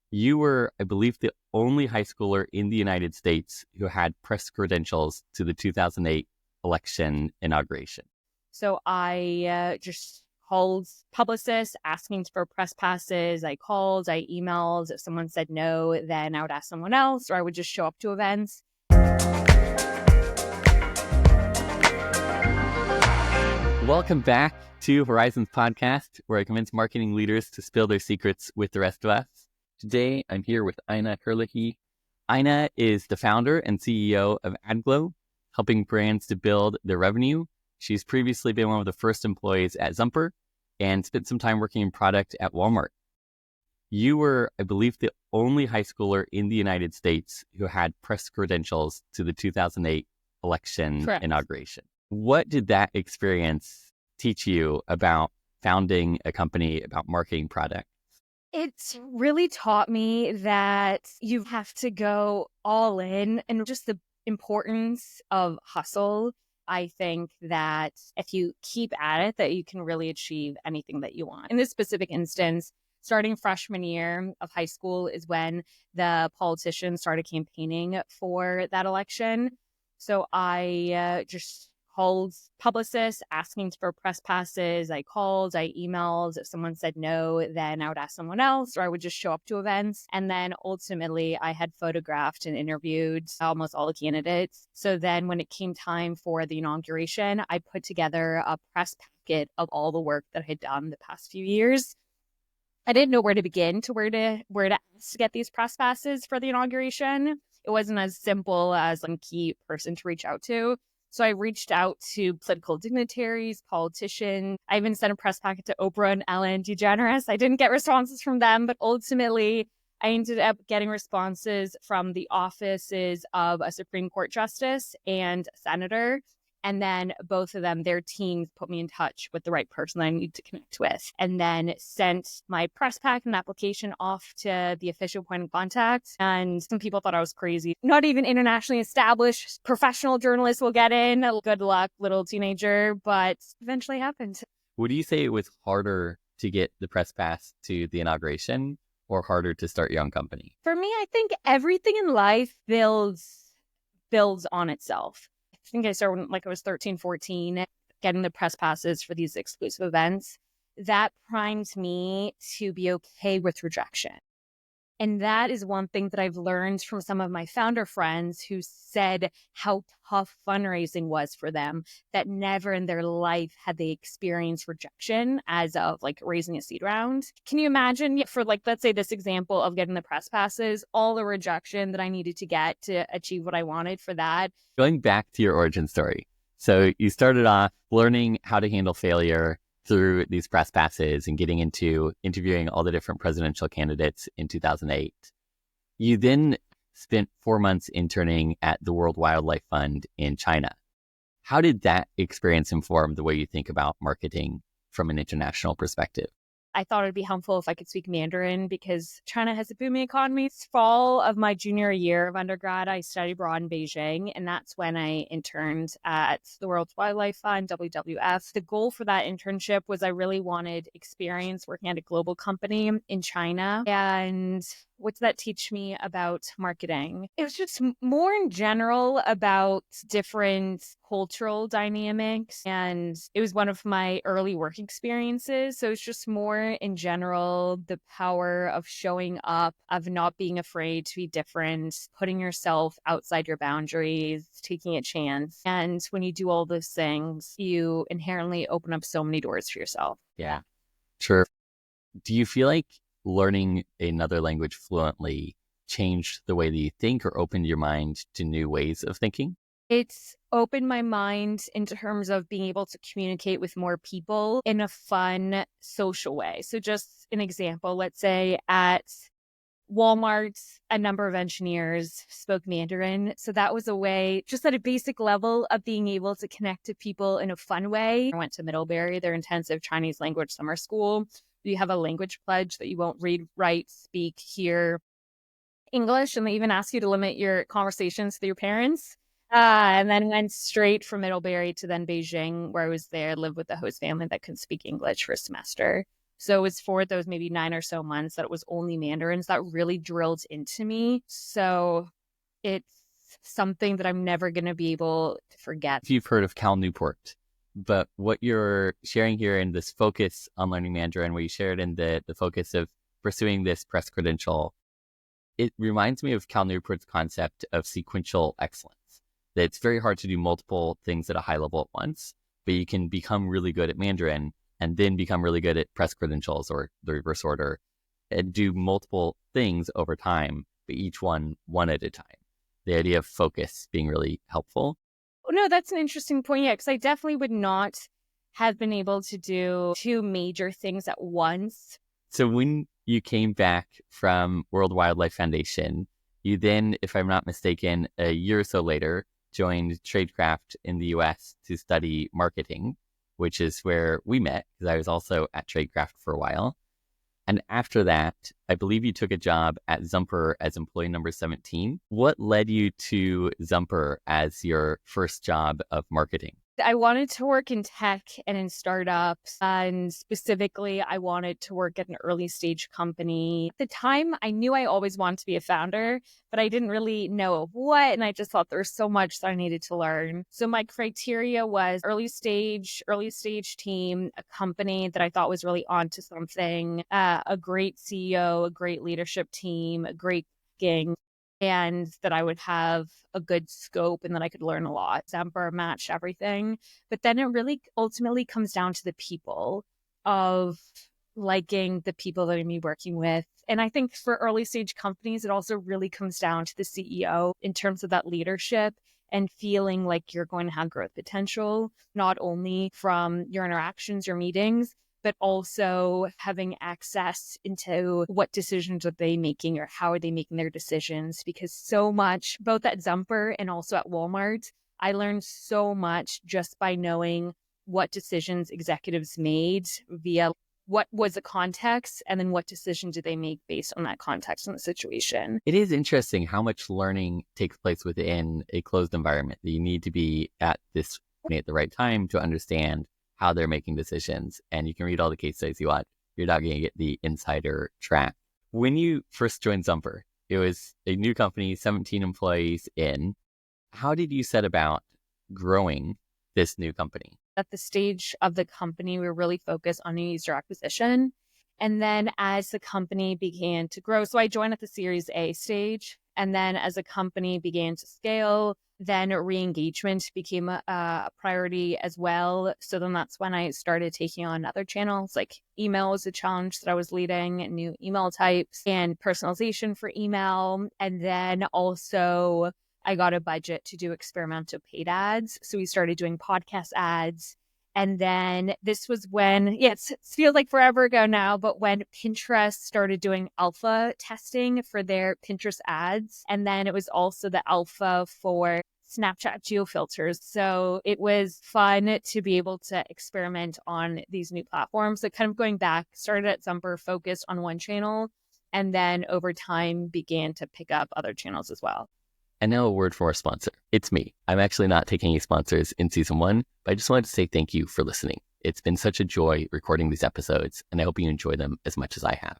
You were, I believe, the only high schooler in the United States who had press credentials to the 2008 election inauguration. So I just called publicists asking for press passes. I called, I emailed. If someone said no, then I would ask someone else, or I would just show up to events. Welcome back to Horizons Podcast, where I convince marketing leaders to spill their secrets with the rest of us. Today, I'm here with Ina Herlihy. Ina is the founder and CEO of AddGlow, helping brands to build their revenue. She's previously been one of the first employees at Zumper and spent some time working in product at Walmart. You were, I believe, the only high schooler in the United States who had press credentials to the 2008 election Correct. inauguration. What did that experience teach you about founding a company, about marketing product? It's really taught me that you have to go all in and just the importance of hustle. I think that if you keep at it, that you can really achieve anything that you want. In this specific instance, starting freshman year of high school is when the politicians started campaigning for that election. So I just called publicists asking for press passes. I called, I emailed. If someone said no, then I would ask someone else, or I would just show up to events. And then ultimately, I had photographed and interviewed almost all the candidates. So then when it came time for the inauguration, I put together a press packet of all the work that I had done the past few years. I didn't know where to begin to where to ask to get these press passes for the inauguration. It wasn't as simple as a key person to reach out to. So I reached out to political dignitaries, politicians. I even sent a press packet to Oprah and Ellen DeGeneres. I didn't get responses from them, but ultimately I ended up getting responses from the offices of a Supreme Court justice and a senator. And then both of them, their teams put me in touch with the right person I need to connect with, and then sent my press pack and application off to the official point of contact. And some people thought I was crazy. Not even internationally established professional journalists will get in. Good luck, little teenager, but eventually happened. Would you say it was harder to get the press pass to the inauguration or harder to start your own company? For me, I think everything in life builds on itself. I think I started when I was 13, 14, getting the press passes for these exclusive events. That primed me to be okay with rejection. And that is one thing that I've learned from some of my founder friends who said how tough fundraising was for them, that never in their life had they experienced rejection as of raising a seed round. Can you imagine for let's say this example of getting the press passes, all the rejection that I needed to get to achieve what I wanted for that? Going back to your origin story. So you started off learning how to handle failure through these press passes and getting into interviewing all the different presidential candidates in 2008. You then spent 4 months interning at the World Wildlife Fund in China. How did that experience inform the way you think about marketing from an international perspective? I thought it'd be helpful if I could speak Mandarin because China has a booming economy. Fall of my junior year of undergrad, I studied abroad in Beijing, and that's when I interned at the World Wildlife Fund, WWF. The goal for that internship was I really wanted experience working at a global company in China. And what did that teach me about marketing? It was just more in general about different cultural dynamics. And it was one of my early work experiences. So it's just more in general, the power of showing up, of not being afraid to be different, putting yourself outside your boundaries, taking a chance. And when you do all those things, you inherently open up so many doors for yourself. Yeah, sure. Do you feel like learning another language fluently changed the way that you think or opened your mind to new ways of thinking? It's opened my mind in terms of being able to communicate with more people in a fun, social way. So just an example, let's say at Walmart, a number of engineers spoke Mandarin. So that was a way, just at a basic level, of being able to connect to people in a fun way. I went to Middlebury, their intensive Chinese language summer school. You have a language pledge that you won't read, write, speak, hear English, and they even ask you to limit your conversations with your parents. And then went straight from Middlebury to then Beijing, where I was there, lived with the host family that could speak English for a semester. So it was for those maybe 9 or so months that it was only Mandarins that really drilled into me. So it's something that I'm never going to be able to forget. If you've heard of Cal Newport, but what you're sharing here in this focus on learning Mandarin, where you shared in the focus of pursuing this press credential, it reminds me of Cal Newport's concept of sequential excellence. That it's very hard to do multiple things at a high level at once, but you can become really good at Mandarin and then become really good at press credentials or the reverse order and do multiple things over time, but each one at a time. The idea of focus being really helpful. Oh, no, that's an interesting point. Yeah, because I definitely would not have been able to do 2 major things at once. So when you came back from World Wildlife Foundation, you then, if I'm not mistaken, a year or so later, joined Tradecraft in the US to study marketing, which is where we met because I was also at Tradecraft for a while. And after that, I believe you took a job at Zumper as employee number 17. What led you to Zumper as your first job of marketing? I wanted to work in tech and in startups, and specifically, I wanted to work at an early stage company. At the time, I knew I always wanted to be a founder, but I didn't really know of what, and I just thought there was so much that I needed to learn. So my criteria was early stage team, a company that I thought was really onto something, a great CEO, a great leadership team, a great gang, and that I would have a good scope and that I could learn a lot. Zumper matched everything. But then it really ultimately comes down to the people, of liking the people that I'm working with. And I think for early stage companies, it also really comes down to the CEO in terms of that leadership and feeling like you're going to have growth potential, not only from your interactions, your meetings, but also having access into what decisions are they making or how are they making their decisions. Because so much, both at Zumper and also at Walmart, I learned so much just by knowing what decisions executives made via what was the context and then what decision did they make based on that context and the situation. It is interesting how much learning takes place within a closed environment. That you need to be at this at the right time to understand how they're making decisions. And you can read all the case studies you want. You're not going to get the insider track. When you first joined Zumper, it was a new company, 17 employees in. How did you set about growing this new company? At the stage of the company, we were really focused on new user acquisition. And then as the company began to grow, so I joined at the Series A stage. And then as the company began to scale, then re-engagement became a priority as well. So then that's when I started taking on other channels, like email was a challenge that I was leading, new email types and personalization for email. And then also I got a budget to do experimental paid ads. So we started doing podcast ads. And then this was when, it feels like forever ago now, but when Pinterest started doing alpha testing for their Pinterest ads. And then it was also the alpha for Snapchat geofilters. So it was fun to be able to experiment on these new platforms. So kind of going back, started at Zumper, focused on one channel, and then over time began to pick up other channels as well. And now a word from our sponsor. It's me. I'm actually not taking any sponsors in season 1, but I just wanted to say thank you for listening. It's been such a joy recording these episodes, and I hope you enjoy them as much as I have.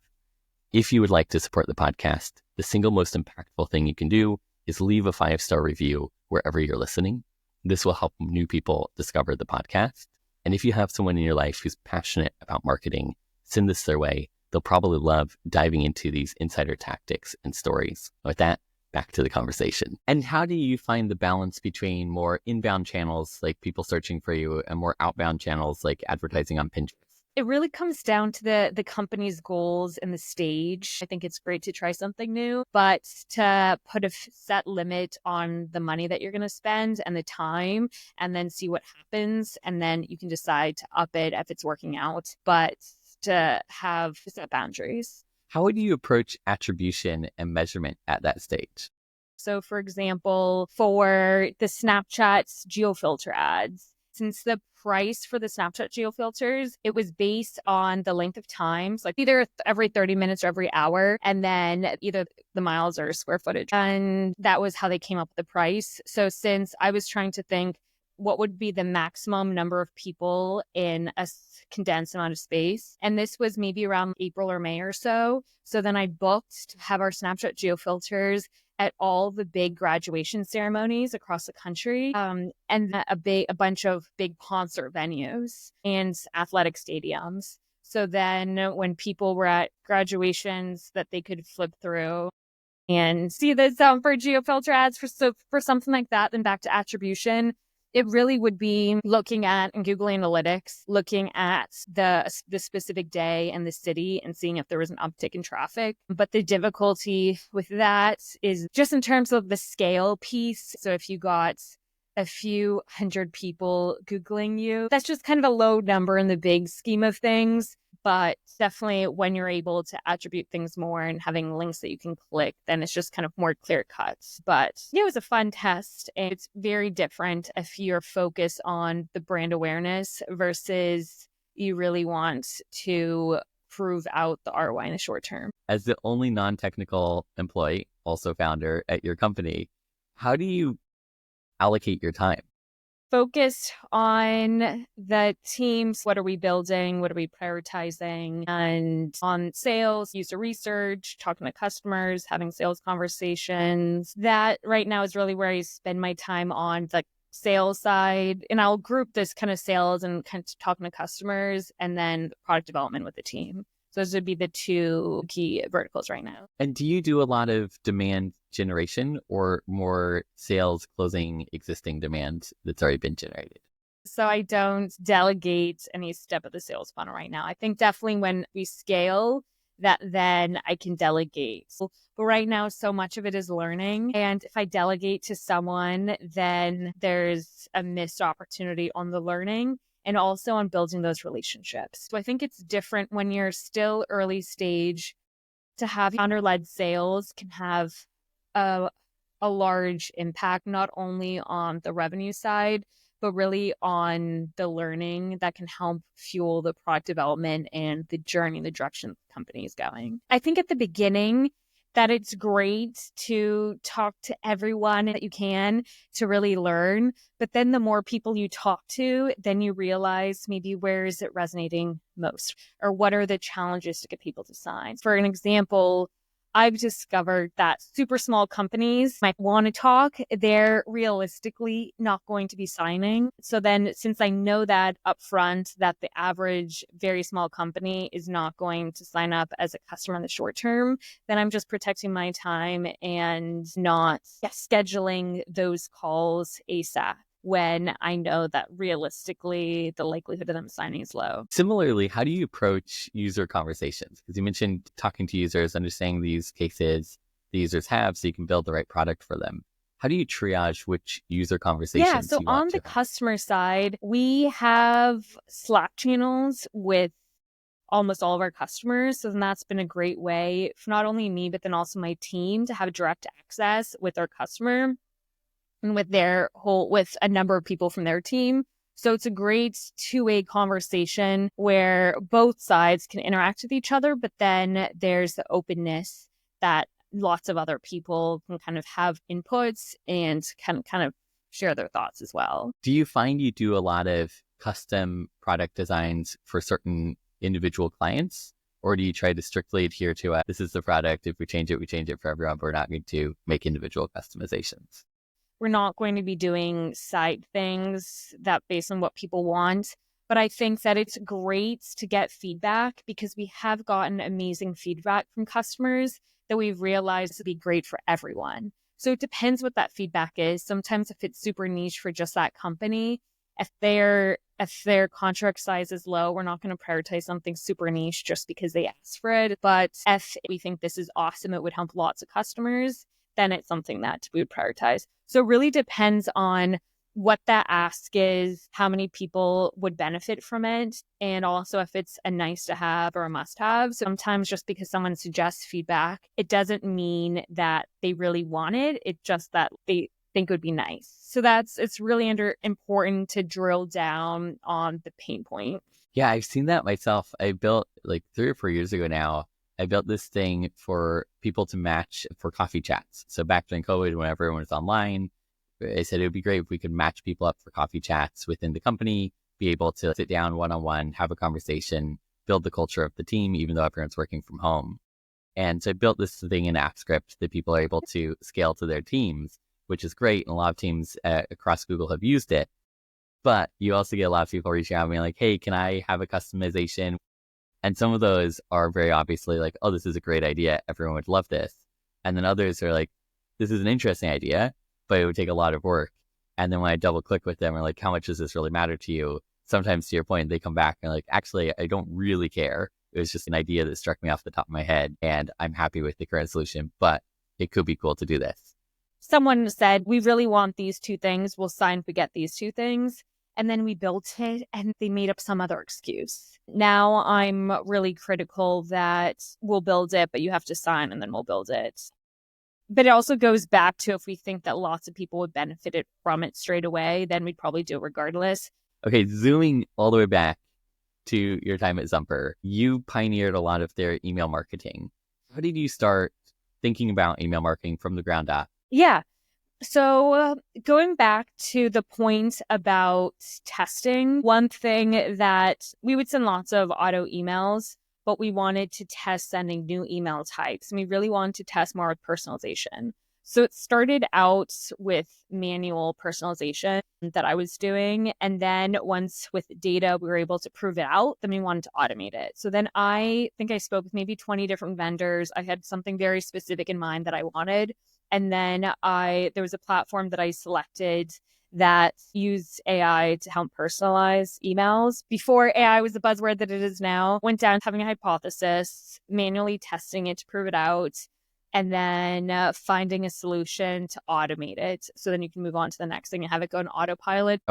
If you would like to support the podcast, the single most impactful thing you can do is leave a 5-star review wherever you're listening. This will help new people discover the podcast. And if you have someone in your life who's passionate about marketing, send this their way. They'll probably love diving into these insider tactics and stories. With that, back to the conversation. And how do you find the balance between more inbound channels, like people searching for you, and more outbound channels, like advertising on Pinterest? It really comes down to the company's goals and the stage. I think it's great to try something new, but to put a set limit on the money that you're going to spend and the time, and then see what happens. And then you can decide to up it if it's working out, but to have set boundaries. How would you approach attribution and measurement at that stage? So, for example, for the Snapchat's geofilter ads, since the price for the Snapchat geofilters, it was based on the length of time, so like either every 30 minutes or every hour, and then either the miles or square footage. And that was how they came up with the price. So since I was trying to think, what would be the maximum number of people in a condensed amount of space. And this was maybe around April or May or so. So then I booked to have our Snapchat geofilters at all the big graduation ceremonies across the country, and a bunch of big concert venues and athletic stadiums. So then when people were at graduations that they could flip through and see the Zumper geofilter ads for something like that, then back to attribution. It really would be looking at in Google Analytics, looking at the specific day and the city and seeing if there was an uptick in traffic. But the difficulty with that is just in terms of the scale piece. So if you got a few hundred people Googling you, that's just kind of a low number in the big scheme of things. But definitely when you're able to attribute things more and having links that you can click, then it's just kind of more clear cuts. But yeah, it was a fun test. And it's very different if you're focused on the brand awareness versus you really want to prove out the ROI in the short term. As the only non-technical employee, also founder at your company, how do you allocate your time? Focused on the teams. What are we building? What are we prioritizing? And on sales, user research, talking to customers, having sales conversations. That right now is really where I spend my time on the sales side. And I'll group this kind of sales and kind of talking to customers and then product development with the team. So those would be the two key verticals right now. And do you do a lot of demand generation or more sales closing existing demand that's already been generated? So I don't delegate any step of the sales funnel right now. I think definitely when we scale that, then I can delegate. But right now, so much of it is learning. And if I delegate to someone, then there's a missed opportunity on the learning and also on building those relationships. So I think it's different when you're still early stage. To have founder-led sales can have a large impact, not only on the revenue side, but really on the learning that can help fuel the product development and the journey, the direction the company is going. I think at the beginning that it's great to talk to everyone that you can to really learn. But then the more people you talk to, then you realize maybe where is it resonating most or what are the challenges to get people to sign. For an example, I've discovered that super small companies might want to talk. They're realistically not going to be signing. So then since I know that upfront that the average very small company is not going to sign up as a customer in the short term, then I'm just protecting my time and not scheduling those calls ASAP when I know that realistically the likelihood of them signing is low. Similarly, how do you approach user conversations? Because you mentioned talking to users, understanding the use cases the users have so you can build the right product for them. How do you triage which user conversations Yeah, so you want on the to have? customer side, we have Slack channels with almost all of our customers. So then that's been a great way for not only me, but then also my team to have direct access with our customer and with a number of people from their team. So it's a great two-way conversation where both sides can interact with each other, but then there's the openness that lots of other people can kind of have inputs and kind of share their thoughts as well. Do you find you do a lot of custom product designs for certain individual clients? Or do you try to strictly adhere to this is the product, if we change it for everyone, but we're not going to make individual customizations? We're not going to be doing side things that based on what people want. But I think that it's great to get feedback because we have gotten amazing feedback from customers that we've realized would be great for everyone. So it depends what that feedback is. Sometimes if it's super niche for just that company, if their contract size is low, we're not going to prioritize something super niche just because they asked for it. But if we think this is awesome, it would help lots of customers, then it's something that we would prioritize. So it really depends on what that ask is, how many people would benefit from it, and also if it's a nice to have or a must have. Sometimes just because someone suggests feedback, it doesn't mean that they really want it. It's just that they think it would be nice. So it's really important to drill down on the pain point. Yeah, I've seen that myself. I built like 3 or 4 years ago now. I built this thing for people to match for coffee chats. So back during COVID, when everyone was online, I said it would be great if we could match people up for coffee chats within the company, be able to sit down one-on-one, have a conversation, build the culture of the team, even though everyone's working from home. And so I built this thing in AppScript that people are able to scale to their teams, which is great. And a lot of teams across Google have used it. But you also get a lot of people reaching out and being like, hey, can I have a customization? And some of those are very obviously like, oh, this is a great idea. Everyone would love this. And then others are like, this is an interesting idea, but it would take a lot of work. And then when I double click with them, I'm like, how much does this really matter to you? Sometimes to your point, they come back and like, actually, I don't really care. It was just an idea that struck me off the top of my head, and I'm happy with the current solution, but it could be cool to do this. Someone said, we really want these two things. We'll sign if we get these two things. And then we built it and they made up some other excuse. Now I'm really critical that we'll build it, but you have to sign and then we'll build it. But it also goes back to if we think that lots of people would benefit from it straight away, then we'd probably do it regardless. Okay, zooming all the way back to your time at Zumper, you pioneered a lot of their email marketing. How did you start thinking about email marketing from the ground up? Yeah. So going back to the point about testing, one thing that we would send lots of auto emails, but we wanted to test sending new email types. And we really wanted to test more with personalization. So it started out with manual personalization that I was doing. And then once with data, we were able to prove it out, then we wanted to automate it. So then I think I spoke with maybe 20 different vendors. I had something very specific in mind that I wanted. And then there was a platform that I selected that used AI to help personalize emails. Before AI was the buzzword that it is now, went down having a hypothesis, manually testing it to prove it out, and then finding a solution to automate it. So then you can move on to the next thing and have it go on autopilot.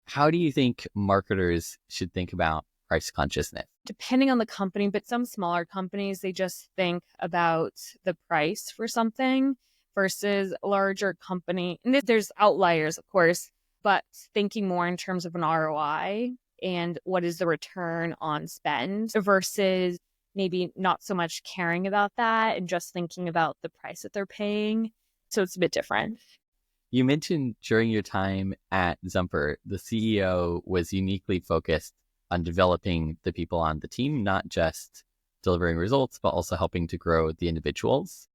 How do you think marketers should think about price consciousness? Depending on the company, but some smaller companies, they just think about the price for something versus a larger company. And there's outliers, of course, but thinking more in terms of an ROI and what is the return on spend versus maybe not so much caring about that and just thinking about the price that they're paying. So it's a bit different. You mentioned during your time at Zumper, the CEO was uniquely focused on developing the people on the team, not just delivering results, but also helping to grow the individuals.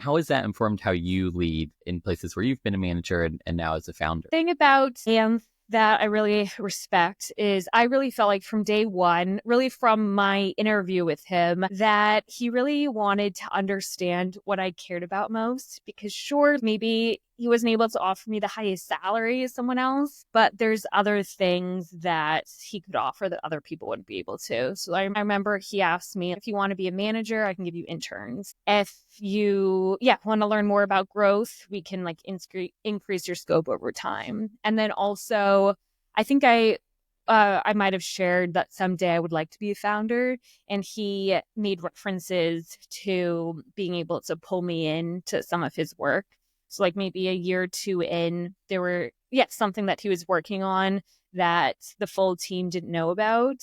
How has that informed how you lead in places where you've been a manager and now as a founder? The thing about him that I really respect is I really felt like from day one, really from my interview with him, that he really wanted to understand what I cared about most. Because sure, maybe he wasn't able to offer me the highest salary as someone else, but there's other things that he could offer that other people wouldn't be able to. So I remember he asked me, if you want to be a manager, I can give you interns. If you want to learn more about growth, we can like increase your scope over time. And then also, I think I might have shared that someday I would like to be a founder, and he made references to being able to pull me into some of his work. So like maybe a year or two in, there were, something that he was working on that the full team didn't know about.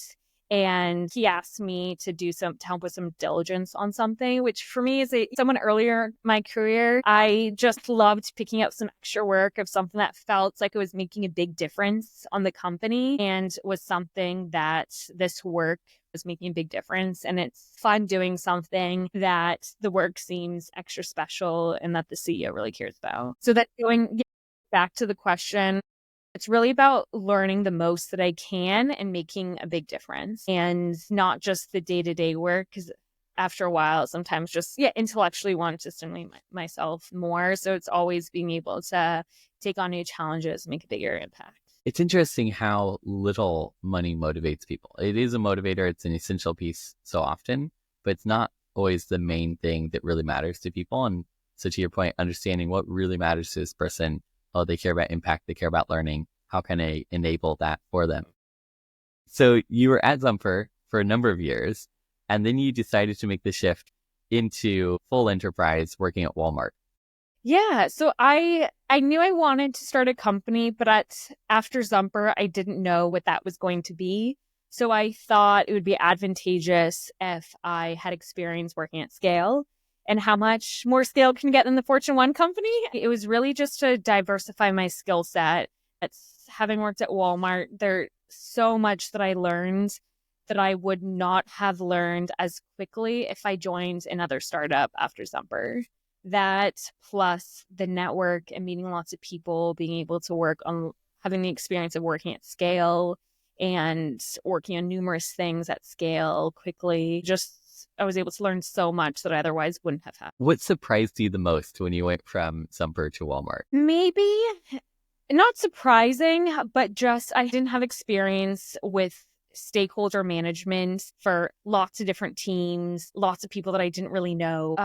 And he asked me to help with some diligence on something, which for me is someone earlier in my career, I just loved picking up some extra work of something that felt like it was making a big difference on the company and was something that this work was making a big difference. And it's fun doing something that the work seems extra special and that the CEO really cares about. So that going back to the question, it's really about learning the most that I can and making a big difference, and not just the day-to-day work, because after a while, sometimes just intellectually want to stimulate myself more. So it's always being able to take on new challenges, make a bigger impact. It's interesting how little money motivates people. It is a motivator. It's an essential piece so often, but it's not always the main thing that really matters to people. And so to your point, understanding what really matters to this person. Oh, they care about impact. They care about learning. How can I enable that for them? So you were at Zumper for a number of years, and then you decided to make the shift into full enterprise working at Walmart. Yeah. So I knew I wanted to start a company, but after Zumper, I didn't know what that was going to be. So I thought it would be advantageous if I had experience working at scale. and how much more scale can get than the Fortune 1 company. It was really just to diversify my skill set. It's having worked at Walmart, there's so much that I learned that I would not have learned as quickly if I joined another startup after Zumper. That plus the network and meeting lots of people, being able to work on having the experience of working at scale and working on numerous things at scale quickly. Just, I was able to learn so much that I otherwise wouldn't have had. What surprised you the most when you went from Zumper to Walmart? Maybe not surprising, but just I didn't have experience with stakeholder management for lots of different teams, lots of people that I didn't really know.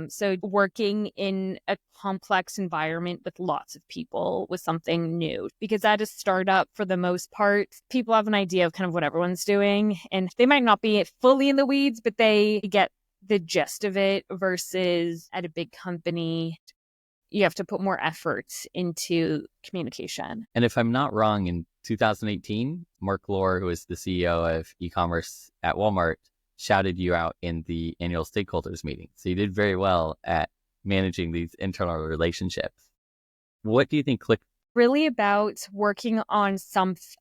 So working in a complex environment with lots of people was something new, because at a startup, for the most part, people have an idea of kind of what everyone's doing, and they might not be fully in the weeds, but they get the gist of it, versus at a big company, you have to put more effort into communication. And if I'm not wrong, in 2018, Mark Lohr, who was the CEO of e-commerce at Walmart, shouted you out in the annual stakeholders meeting. So you did very well at managing these internal relationships. What do you think clicked? Really about working on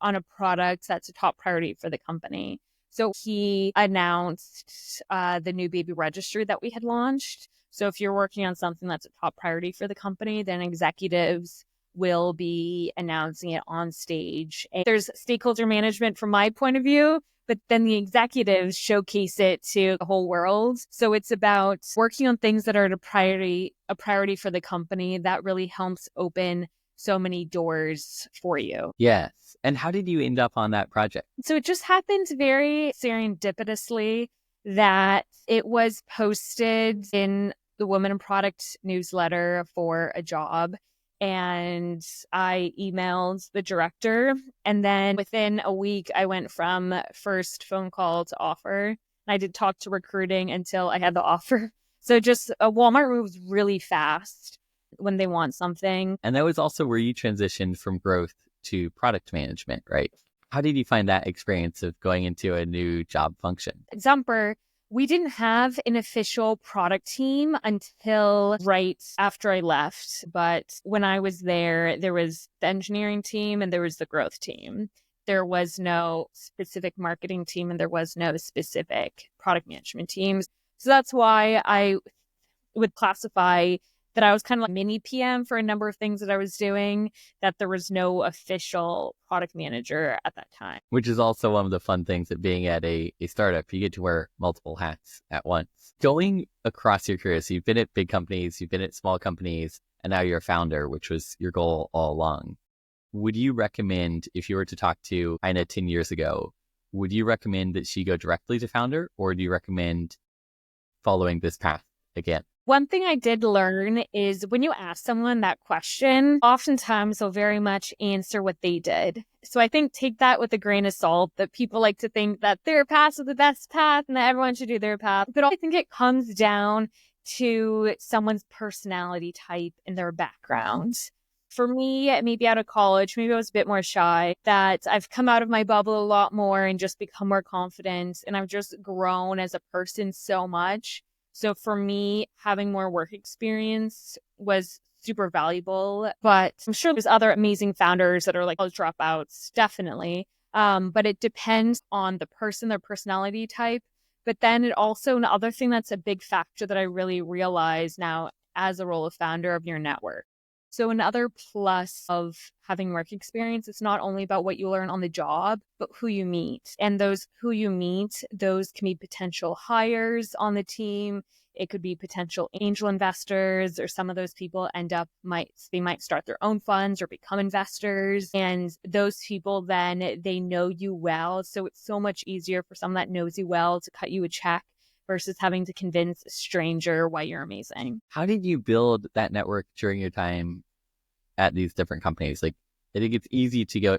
a product that's a top priority for the company. So he announced the new baby registry that we had launched. So if you're working on something that's a top priority for the company, then executives will be announcing it on stage. And there's stakeholder management from my point of view, but then the executives showcase it to the whole world. So it's about working on things that are a priority for the company that really helps open so many doors for you. Yes. And how did you end up on that project? So it just happened very serendipitously that it was posted in the Women in Product newsletter for a job. And I emailed the director. And then within a week, I went from first phone call to offer. And I did talk to recruiting until I had the offer. So just Walmart moves really fast when they want something. And that was also where you transitioned from growth to product management, right? How did you find that experience of going into a new job function? At Zumper, we didn't have an official product team until right after I left. But when I was there was the engineering team and there was the growth team. There was no specific marketing team and there was no specific product management teams. So that's why I would classify that I was kind of like mini PM for a number of things that I was doing, that there was no official product manager at that time. Which is also one of the fun things of being at a startup. You get to wear multiple hats at once. Going across your career, so you've been at big companies, you've been at small companies, and now you're a founder, which was your goal all along. Would you recommend, if you were to talk to Ina 10 years ago, would you recommend that she go directly to founder, or do you recommend following this path again? One thing I did learn is when you ask someone that question, oftentimes they'll very much answer what they did. So I think take that with a grain of salt, that people like to think that their path is the best path and that everyone should do their path. But I think it comes down to someone's personality type and their background. For me, maybe out of college, maybe I was a bit more shy, that I've come out of my bubble a lot more and just become more confident. And I've just grown as a person so much. So for me, having more work experience was super valuable. But I'm sure there's other amazing founders that are like college dropouts, definitely. But it depends on the person, their personality type. But then it also, another thing that's a big factor that I really realize now as a role of founder of your network. So another plus of having work experience, it's not only about what you learn on the job, but who you meet. And those who you meet, those can be potential hires on the team. It could be potential angel investors, or some of those people they might start their own funds or become investors. And those people, then they know you well. So it's so much easier for someone that knows you well to cut you a check versus having to convince a stranger why you're amazing. How did you build that network during your time at these different companies? Like, I think it's easy to go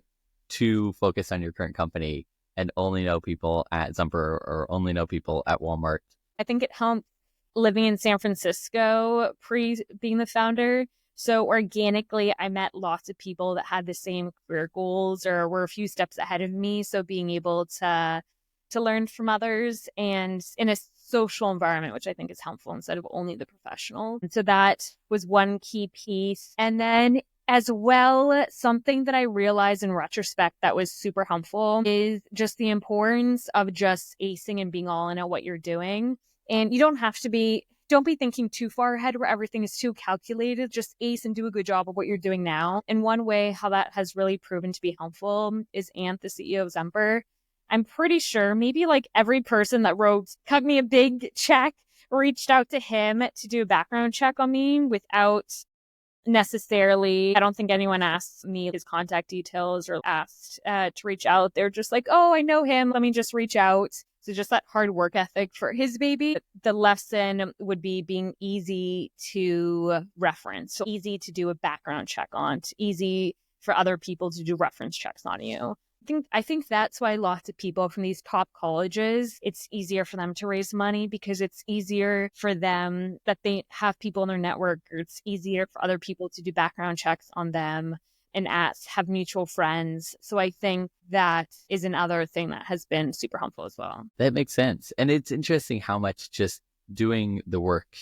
too focused on your current company and only know people at Zumper or only know people at Walmart. I think it helped living in San Francisco pre being the founder. So organically, I met lots of people that had the same career goals or were a few steps ahead of me. So being able to learn from others, and in a social environment, which I think is helpful instead of only the professional. And so that was one key piece. And then as well, something that I realized in retrospect that was super helpful is just the importance of just acing and being all in at what you're doing. And you don't have to be, don't be thinking too far ahead where everything is too calculated. Just ace and do a good job of what you're doing now. And one way how that has really proven to be helpful is Ant, the CEO of Zumper. I'm pretty sure maybe like every person that cut me a big check reached out to him to do a background check on me without necessarily, I don't think anyone asked me his contact details or asked to reach out. They're just like, oh, I know him. Let me just reach out. So just that hard work ethic for his baby. The lesson would be being easy to reference. So easy to do a background check on. It's easy for other people to do reference checks on you. I think that's why lots of people from these top colleges, it's easier for them to raise money because it's easier for them that they have people in their network. Or it's easier for other people to do background checks on them and have mutual friends. So I think that is another thing that has been super helpful as well. That makes sense. And it's interesting how much just doing the work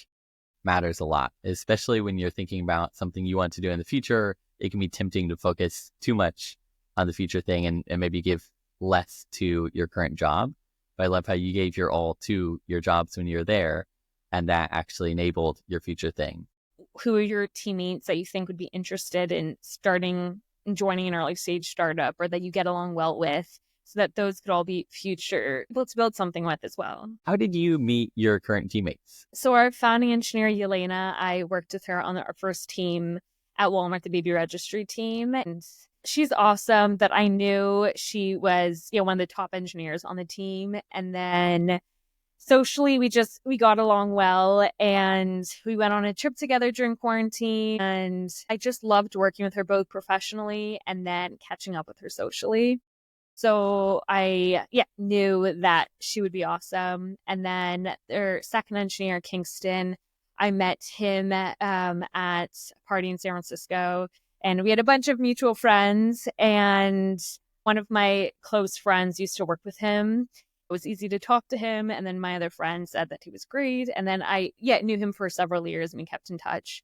matters a lot, especially when you're thinking about something you want to do in the future. It can be tempting to focus too much on the future thing and maybe give less to your current job. But I love how you gave your all to your jobs when you're there, and that actually enabled your future thing. Who are your teammates that you think would be interested in joining an early stage startup or that you get along well with, so that those could all be future people to build something with as well? How did you meet your current teammates? So our founding engineer, Yelena, I worked with her on our first team at Walmart, the baby registry team. And she's awesome that I knew she was, one of the top engineers on the team. And then socially, we got along well and we went on a trip together during quarantine. And I just loved working with her both professionally and then catching up with her socially. So I knew that she would be awesome. And then their second engineer, Kingston, I met him at a party in San Francisco, and we had a bunch of mutual friends. And one of my close friends used to work with him. It was easy to talk to him. And then my other friend said that he was great. And then I knew him for several years and we kept in touch.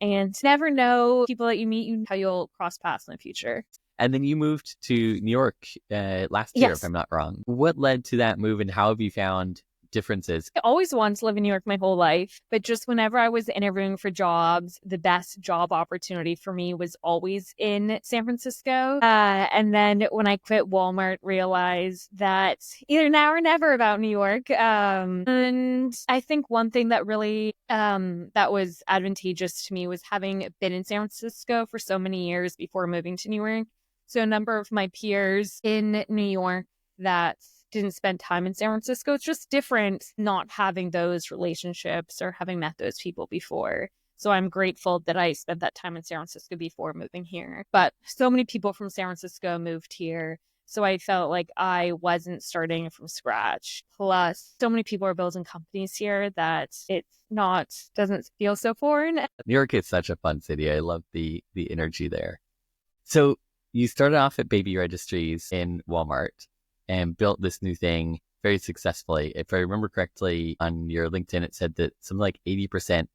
And never know people that you meet, how you'll cross paths in the future. And then you moved to New York last year, Yes. if I'm not wrong. What led to that move and how have you found differences? I always wanted to live in New York my whole life, but just whenever I was interviewing for jobs, the best job opportunity for me was always in San Francisco. And then when I quit Walmart, realized that either now or never about New York. And I think one thing that really that was advantageous to me was having been in San Francisco for so many years before moving to New York. So a number of my peers in New York that didn't spend time in San Francisco. It's just different not having those relationships or having met those people before. So I'm grateful that I spent that time in San Francisco before moving here. But so many people from San Francisco moved here. So I felt like I wasn't starting from scratch. Plus, so many people are building companies here that doesn't feel so foreign. New York is such a fun city. I love the energy there. So you started off at baby registries in Walmart and built this new thing very successfully. If I remember correctly, on your LinkedIn, it said that something like 80%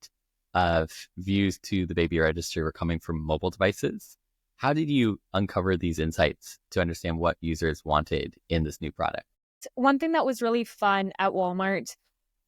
of views to the baby registry were coming from mobile devices. How did you uncover these insights to understand what users wanted in this new product? One thing that was really fun at Walmart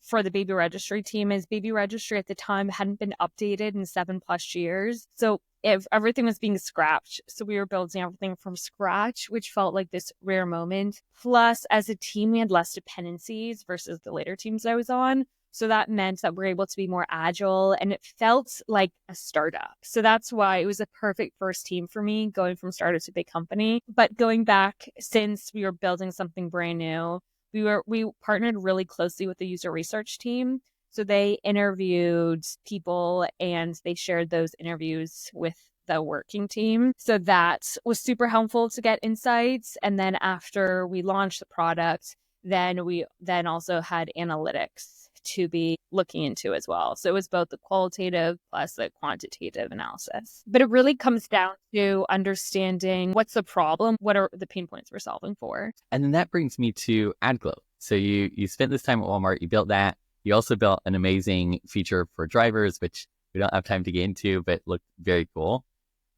for the baby registry team is baby registry at the time hadn't been updated in 7+ years. So if everything was being scrapped. So we were building everything from scratch, which felt like this rare moment. Plus, as a team, we had less dependencies versus the later teams I was on. So that meant that we're able to be more agile and it felt like a startup. So that's why it was a perfect first team for me, going from startup to big company. But going back, since we were building something brand new, we partnered really closely with the user research team. So they interviewed people and they shared those interviews with the working team. So that was super helpful to get insights. And then after we launched the product, then we also had analytics to be looking into as well. So it was both the qualitative plus the quantitative analysis. But it really comes down to understanding what's the problem, what are the pain points we're solving for. And then that brings me to AddGlow. So you spent this time at Walmart, you built that. You also built an amazing feature for drivers, which we don't have time to get into, but looked very cool.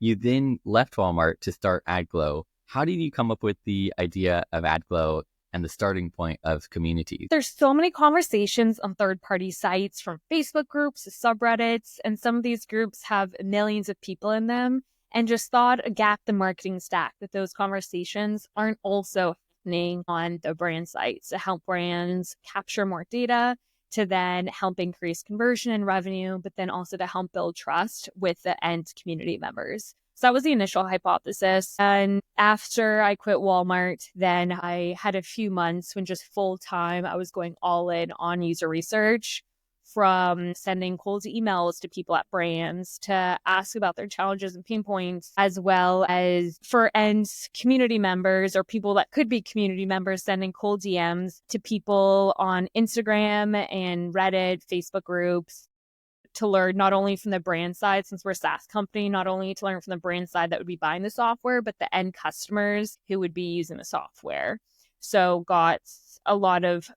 You then left Walmart to start AddGlow. How did you come up with the idea of AddGlow and the starting point of communities? There's so many conversations on third-party sites, from Facebook groups to subreddits, and some of these groups have millions of people in them, and just thought a gap in the marketing stack that those conversations aren't also happening on the brand sites to help brands capture more data, to then help increase conversion and revenue, but then also to help build trust with the end community members. So that was the initial hypothesis. And after I quit Walmart, then I had a few months when just full time, I was going all in on user research, from sending cold emails to people at brands to ask about their challenges and pain points, as well as for end community members or people that could be community members, sending cold DMs to people on Instagram and Reddit, Facebook groups, to learn not only from the brand side, since we're a SaaS company, not only to learn from the brand side that would be buying the software, but the end customers who would be using the software. So got a lot of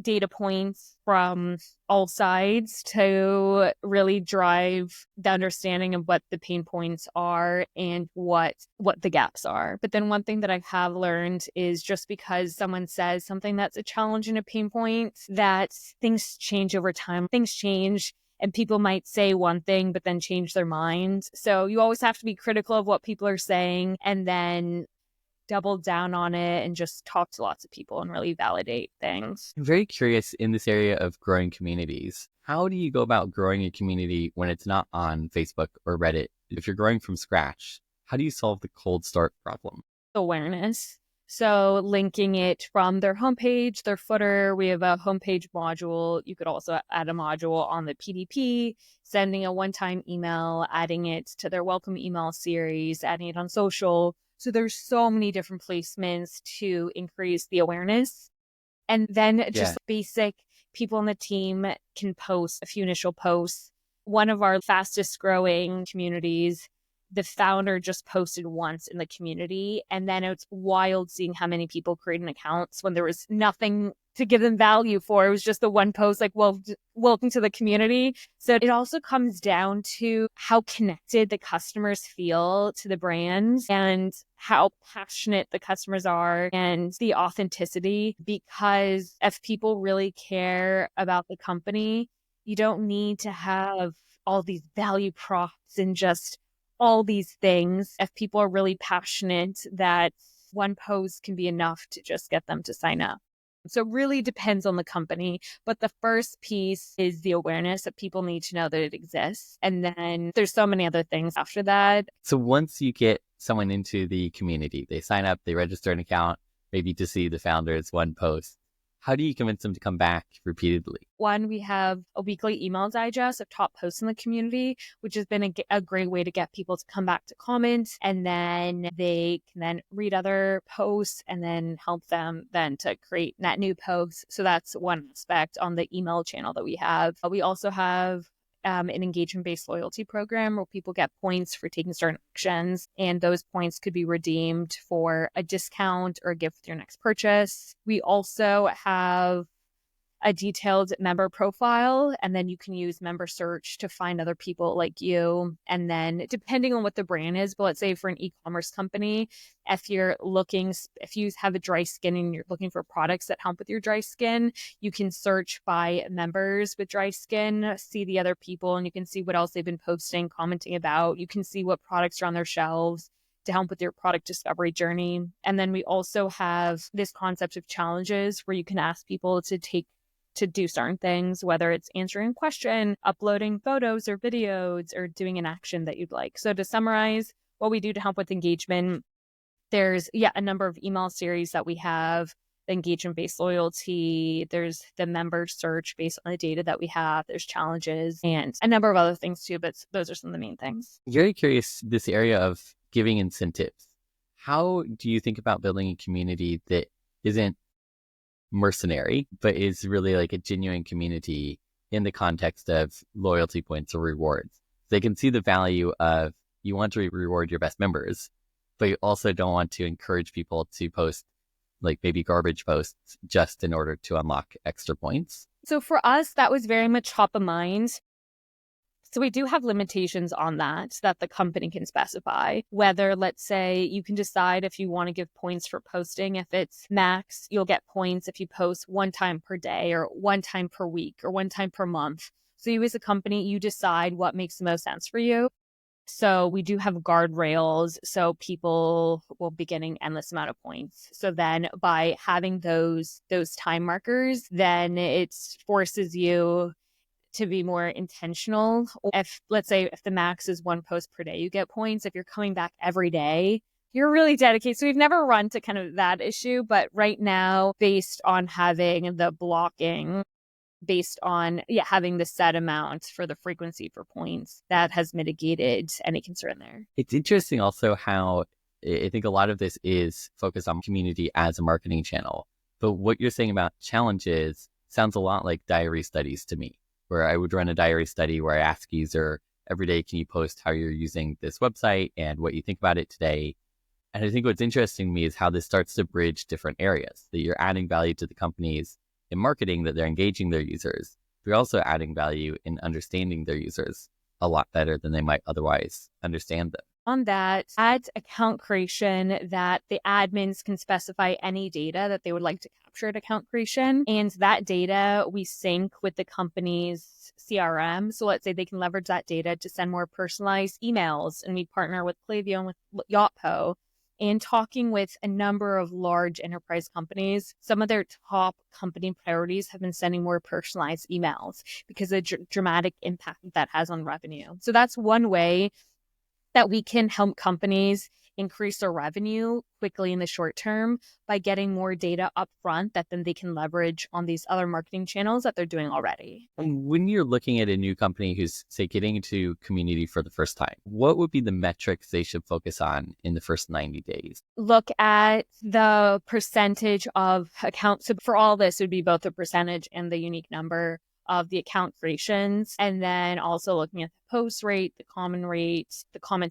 data points from all sides to really drive the understanding of what the pain points are and what the gaps are. But then one thing that I have learned is, just because someone says something that's a challenge and a pain point, that things change over time. Things change, and people might say one thing but then change their mind. So you always have to be critical of what people are saying, and then double down on it and just talk to lots of people and really validate things. I'm very curious in this area of growing communities. How do you go about growing a community when it's not on Facebook or Reddit? If you're growing from scratch, how do you solve the cold start problem? Awareness. So linking it from their homepage, their footer. We have a homepage module. You could also add a module on the PDP, sending a one-time email, adding it to their welcome email series, adding it on social. So there's so many different placements to increase the awareness. And then just basic, people on the team can post a few initial posts. One of our fastest growing communities, the founder just posted once in the community, and then it's wild seeing how many people created accounts when there was nothing to give them value for. It was just the one post like, well, welcome to the community. So it also comes down to how connected the customers feel to the brand and how passionate the customers are and the authenticity. Because if people really care about the company, you don't need to have all these value props and just all these things. If people are really passionate, that one post can be enough to just get them to sign up. So it really depends on the company. But the first piece is the awareness that people need to know that it exists. And then there's so many other things after that. So once you get someone into the community, they sign up, they register an account, maybe to see the founder's one post, how do you convince them to come back repeatedly? One, we have a weekly email digest of top posts in the community, which has been a great way to get people to come back to comment. And then they can then read other posts and then help them then to create net new posts. So that's one aspect on the email channel that we have. We also have an engagement-based loyalty program where people get points for taking certain actions, and those points could be redeemed for a discount or a gift with your next purchase. We also have a detailed member profile, and then you can use member search to find other people like you. And then depending on what the brand is, but let's say for an e-commerce company, if you have a dry skin and you're looking for products that help with your dry skin, you can search by members with dry skin, see the other people, and you can see what else they've been posting, commenting about. You can see what products are on their shelves to help with your product discovery journey. And then we also have this concept of challenges where you can ask people to do certain things, whether it's answering a question, uploading photos or videos, or doing an action that you'd like. So to summarize what we do to help with engagement, there's a number of email series that we have, the engagement-based loyalty, there's the member search based on the data that we have, there's challenges, and a number of other things too, but those are some of the main things. Very curious, this area of giving incentives. How do you think about building a community that isn't mercenary, but is really like a genuine community in the context of loyalty points or rewards? They can see the value of, you want to reward your best members, but you also don't want to encourage people to post like maybe garbage posts just in order to unlock extra points? So for us, that was very much top of mind. So we do have limitations on that the company can specify. Whether, let's say, you can decide if you want to give points for posting. If it's max, you'll get points if you post one time per day or one time per week or one time per month. So you as a company, you decide what makes the most sense for you. So we do have guardrails, so people will be getting endless amount of points. So then by having those time markers, then it forces you to be more intentional. If, let's say, if the max is one post per day, you get points. If you're coming back every day, you're really dedicated. So we've never run to kind of that issue, but right now, based on having the blocking, based on having the set amount for the frequency for points, that has mitigated any concern there. It's interesting also how I think a lot of this is focused on community as a marketing channel. But what you're saying about challenges sounds a lot like diary studies to me, where I would run a diary study where I ask user every day, can you post how you're using this website and what you think about it today? And I think what's interesting to me is how this starts to bridge different areas, that you're adding value to the companies in marketing, that they're engaging their users. They're also adding value in understanding their users a lot better than they might otherwise understand them. On that, add account creation, that the admins can specify any data that they would like to capture at account creation. And that data we sync with the company's CRM. So let's say they can leverage that data to send more personalized emails. And we partner with Klaviyo and with Yotpo. And talking with a number of large enterprise companies, some of their top company priorities have been sending more personalized emails because of the dramatic impact that has on revenue. So that's one way that we can help companies increase their revenue quickly in the short term by getting more data up front that then they can leverage on these other marketing channels that they're doing already. And when you're looking at a new company who's, say, getting into community for the first time, what would be the metrics they should focus on in the first 90 days? Look at the percentage of accounts. So for all this, it would be both the percentage and the unique number of the account creations, and then also looking at the post rate, the comment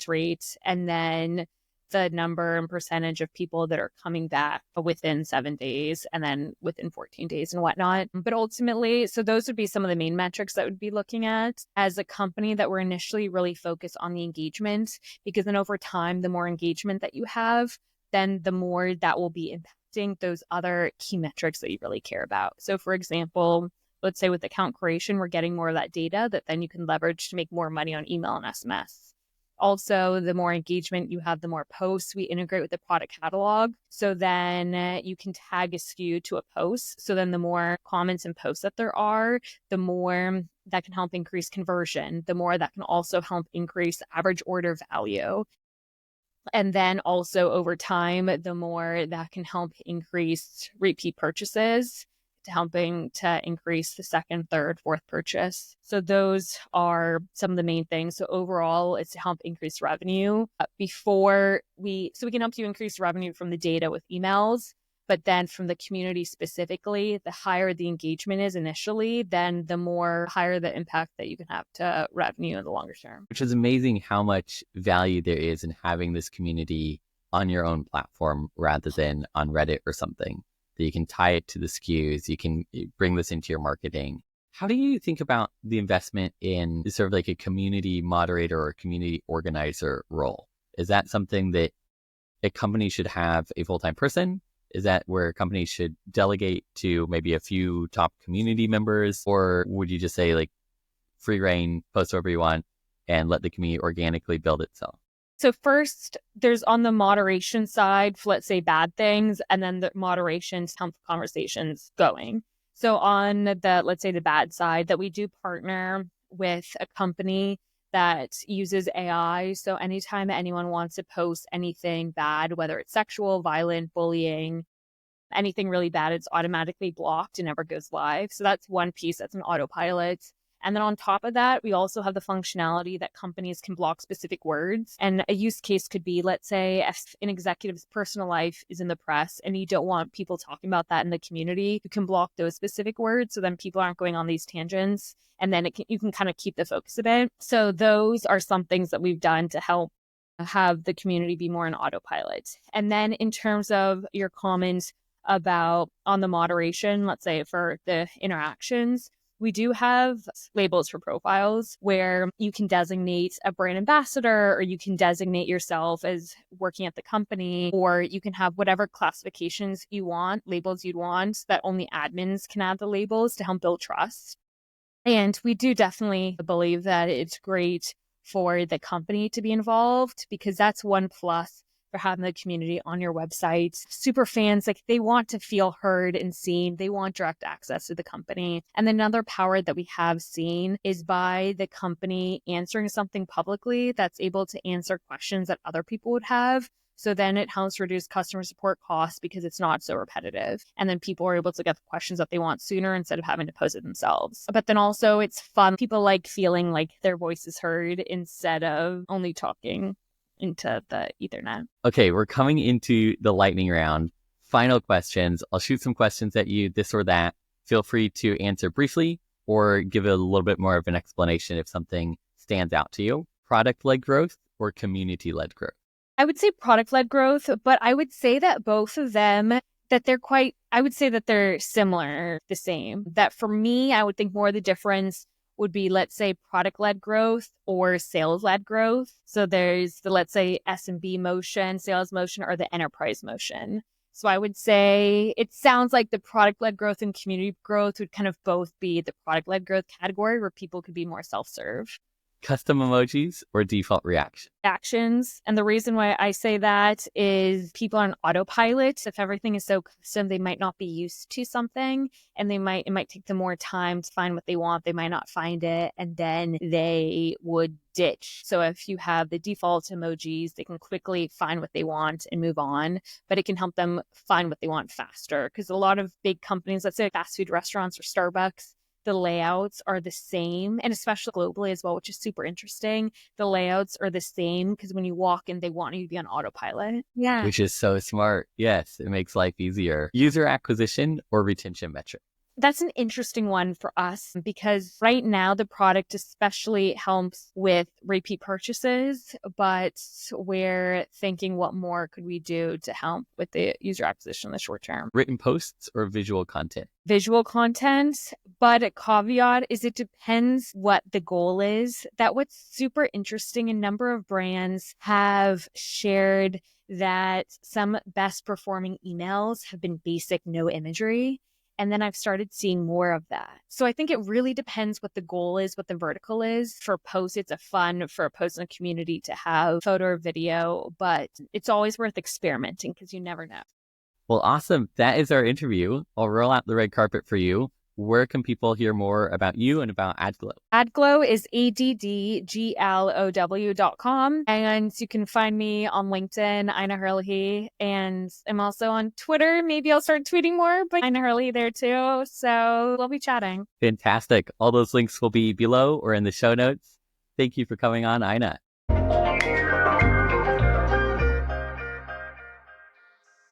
rate, and then the number and percentage of people that are coming back within 7 days and then within 14 days and whatnot. But ultimately, so those would be some of the main metrics that would be looking at. As a company, that we're initially really focused on the engagement, because then over time, the more engagement that you have, then the more that will be impacting those other key metrics that you really care about. So for example, let's say with account creation, we're getting more of that data that then you can leverage to make more money on email and SMS. Also, the more engagement you have, the more posts we integrate with the product catalog. So then you can tag a SKU to a post. So then the more comments and posts that there are, the more that can help increase conversion, the more that can also help increase average order value. And then also over time, the more that can help increase repeat purchases, to helping to increase the second, third, fourth purchase. So those are some of the main things. So overall, it's to help increase revenue so we can help you increase revenue from the data with emails, but then from the community specifically, the higher the engagement is initially, then the more higher the impact that you can have to revenue in the longer term. Which is amazing how much value there is in having this community on your own platform rather than on Reddit or something. That you can tie it to the SKUs, you can bring this into your marketing. How do you think about the investment in sort of like a community moderator or community organizer role? Is that something that a company should have a full-time person? Is that where companies should delegate to maybe a few top community members? Or would you just say like free reign, post wherever you want and let the community organically build itself? So first, there's on the moderation side, for, let's say, bad things, and then the moderation to help conversations going. So on the, let's say, the bad side, that we do partner with a company that uses AI. So anytime anyone wants to post anything bad, whether it's sexual, violent, bullying, anything really bad, it's automatically blocked and never goes live. So that's one piece, that's an autopilot. And then on top of that, we also have the functionality that companies can block specific words. And a use case could be, let's say, if an executive's personal life is in the press and you don't want people talking about that in the community, you can block those specific words so then people aren't going on these tangents. And then you can kind of keep the focus a bit. So those are some things that we've done to help have the community be more on autopilot. And then in terms of your comments, about on the moderation, let's say for the interactions, we do have labels for profiles where you can designate a brand ambassador, or you can designate yourself as working at the company, or you can have whatever classifications you want, labels you'd want, that only admins can add the labels to help build trust. And we do definitely believe that it's great for the company to be involved, because that's one plus for having the community on your website. Super fans, like, they want to feel heard and seen. They want direct access to the company. And another power that we have seen is by the company answering something publicly that's able to answer questions that other people would have. So then it helps reduce customer support costs because it's not so repetitive. And then people are able to get the questions that they want sooner instead of having to pose it themselves. But then also it's fun. People like feeling like their voice is heard instead of only talking into the Ethernet. Okay, we're coming into the lightning round. Final questions. I'll shoot some questions at you, this or that. Feel free to answer briefly or give it a little bit more of an explanation if something stands out to you. Product-led growth or community-led growth? I would say product-led growth, but I would say that both of them, I would say that they're similar, the same. That for me, I would think more of the difference would be, let's say, product-led growth or sales-led growth. So there's the, let's say, SMB motion, sales motion, or the enterprise motion. So I would say it sounds like the product-led growth and community growth would kind of both be the product-led growth category, where people could be more self-serve. Custom emojis or default reaction? Actions. And the reason why I say that is people on autopilot. If everything is so custom, they might not be used to something, and it might take them more time to find what they want. They might not find it, and then they would ditch. So if you have the default emojis, they can quickly find what they want and move on, but it can help them find what they want faster. Because a lot of big companies, let's say fast food restaurants or Starbucks, the layouts are the same, and especially globally as well, which is super interesting. The layouts are the same because when you walk in, they want you to be on autopilot. Yeah. Which is so smart. Yes, it makes life easier. User acquisition or retention metric? That's an interesting one for us, because right now the product especially helps with repeat purchases, but we're thinking what more could we do to help with the user acquisition in the short term. Written posts or visual content? Visual content, but a caveat is it depends what the goal is. That what's super interesting, a number of brands have shared that some best performing emails have been basic, no imagery. And then I've started seeing more of that. So I think it really depends what the goal is, what the vertical is. For posts, it's for a post in a community to have photo or video, but it's always worth experimenting because you never know. Well, awesome. That is our interview. I'll roll out the red carpet for you. Where can people hear more about you and about AddGlow? AddGlow is AddGlow.com. And you can find me on LinkedIn, Ina Herlihy. And I'm also on Twitter. Maybe I'll start tweeting more, but Ina Herlihy there too. So we'll be chatting. Fantastic. All those links will be below or in the show notes. Thank you for coming on, Ina.